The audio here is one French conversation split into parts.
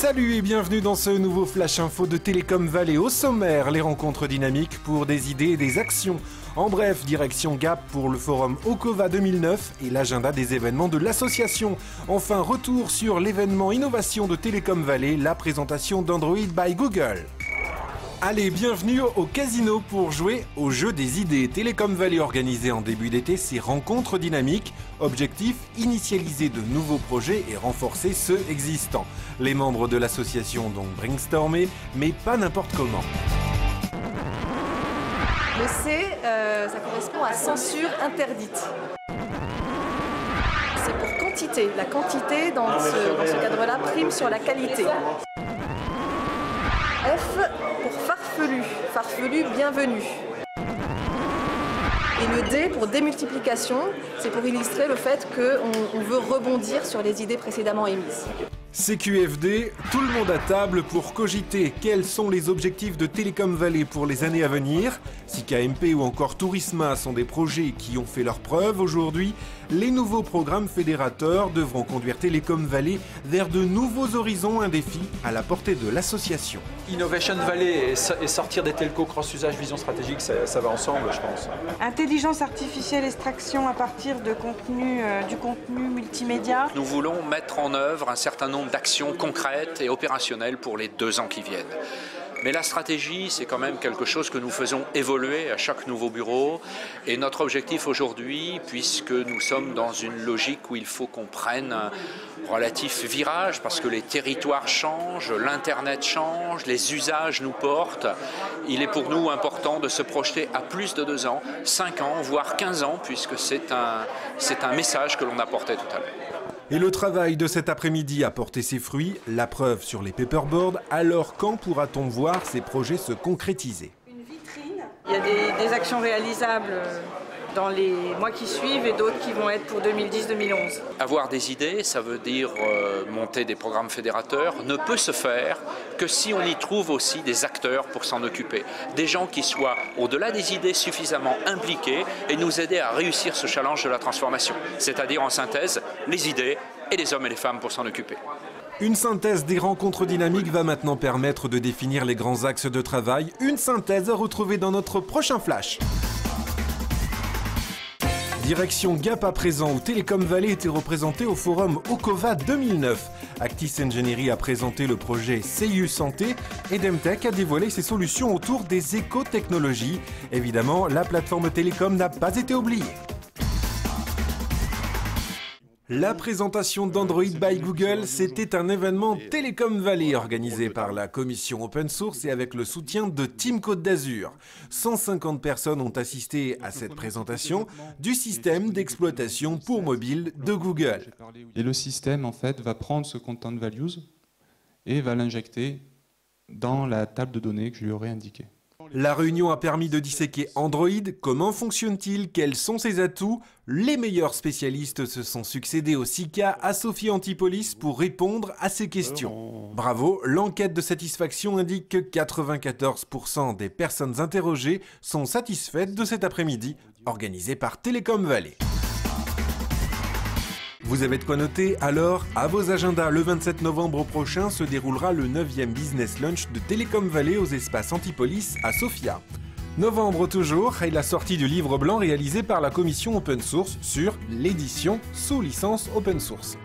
Salut et bienvenue dans ce nouveau Flash Info de Télécom Vallée. Au sommaire, les rencontres dynamiques pour des idées et des actions. En bref, direction Gap pour le forum Okova 2009 et l'agenda des événements de l'association. Enfin, retour sur l'événement Innovation de Télécom Vallée, la présentation d'Android by Google. Allez, bienvenue au casino pour jouer au jeu des idées. Télécom Vallée organisé en début d'été ces rencontres dynamiques. Objectif, initialiser de nouveaux projets et renforcer ceux existants. Les membres de l'association ont donc brainstormé, mais pas n'importe comment. Le C, ça correspond à censure interdite. C'est pour quantité. La quantité, dans ce cadre-là, prime sur la qualité. F pour farfelu. Farfelu, bienvenue. Et le D pour démultiplication, c'est pour illustrer le fait qu'on veut rebondir sur les idées précédemment émises. CQFD, tout le monde à table pour cogiter quels sont les objectifs de Télécom Vallée pour les années à venir. Si KMP ou encore Tourisma sont des projets qui ont fait leurs preuves aujourd'hui, les nouveaux programmes fédérateurs devront conduire Télécom Vallée vers de nouveaux horizons, un défi à la portée de l'association. Innovation Valley et sortir des telcos cross-usage vision stratégique, ça va ensemble, je pense. Intelligence artificielle, extraction à partir de du contenu multimédia. Nous voulons mettre en œuvre un certain nombre d'actions concrètes et opérationnelles pour les 2 ans qui viennent. Mais la stratégie, c'est quand même quelque chose que nous faisons évoluer à chaque nouveau bureau. Et notre objectif aujourd'hui, puisque nous sommes dans une logique où il faut qu'on prenne un relatif virage, parce que les territoires changent, l'Internet change, les usages nous portent, il est pour nous important de se projeter à plus de 2 ans, 5 ans, voire 15 ans, puisque c'est un message que l'on apportait tout à l'heure. Et le travail de cet après-midi a porté ses fruits, la preuve sur les paperboards. Alors quand pourra-t-on voir ces projets se concrétiser? Une vitrine. Il y a des actions réalisables dans les mois qui suivent et d'autres qui vont être pour 2010-2011. Avoir des idées, ça veut dire monter des programmes fédérateurs, ne peut se faire que si on y trouve aussi des acteurs pour s'en occuper. Des gens qui soient, au-delà des idées, suffisamment impliqués et nous aider à réussir ce challenge de la transformation. C'est-à-dire, en synthèse, les idées et les hommes et les femmes pour s'en occuper. Une synthèse des rencontres dynamiques va maintenant permettre de définir les grands axes de travail. Une synthèse à retrouver dans notre prochain Flash. Direction Gap à présent, où Télécom Vallée était représentée au forum Okova 2009. Actis Engineering a présenté le projet CU Santé et Demtech a dévoilé ses solutions autour des éco-technologies. Évidemment, la plateforme Télécom n'a pas été oubliée. La présentation d'Android by Google, c'était un événement Télécom Vallée organisé par la commission Open Source et avec le soutien de Team Côte d'Azur. 150 personnes ont assisté à cette présentation du système d'exploitation pour mobile de Google. Et le système, en fait, va prendre ce content values et va l'injecter dans la table de données que je lui aurais indiquée. La réunion a permis de disséquer Android, comment fonctionne-t-il, quels sont ses atouts. Les meilleurs spécialistes se sont succédés au SICA à Sophie Antipolis pour répondre à ces questions. Bravo, l'enquête de satisfaction indique que 94% des personnes interrogées sont satisfaites de cet après-midi organisé par Télécom Vallée. Vous avez de quoi noter? Alors, à vos agendas, le 27 novembre prochain se déroulera le 9e Business Lunch de Télécom Vallée aux espaces Antipolis à Sofia. Novembre toujours, et la sortie du livre blanc réalisé par la commission Open Source sur l'édition sous licence Open Source.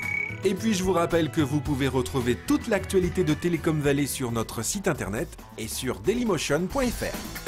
Et puis je vous rappelle que vous pouvez retrouver toute l'actualité de Télécom Vallée sur notre site internet et sur dailymotion.fr.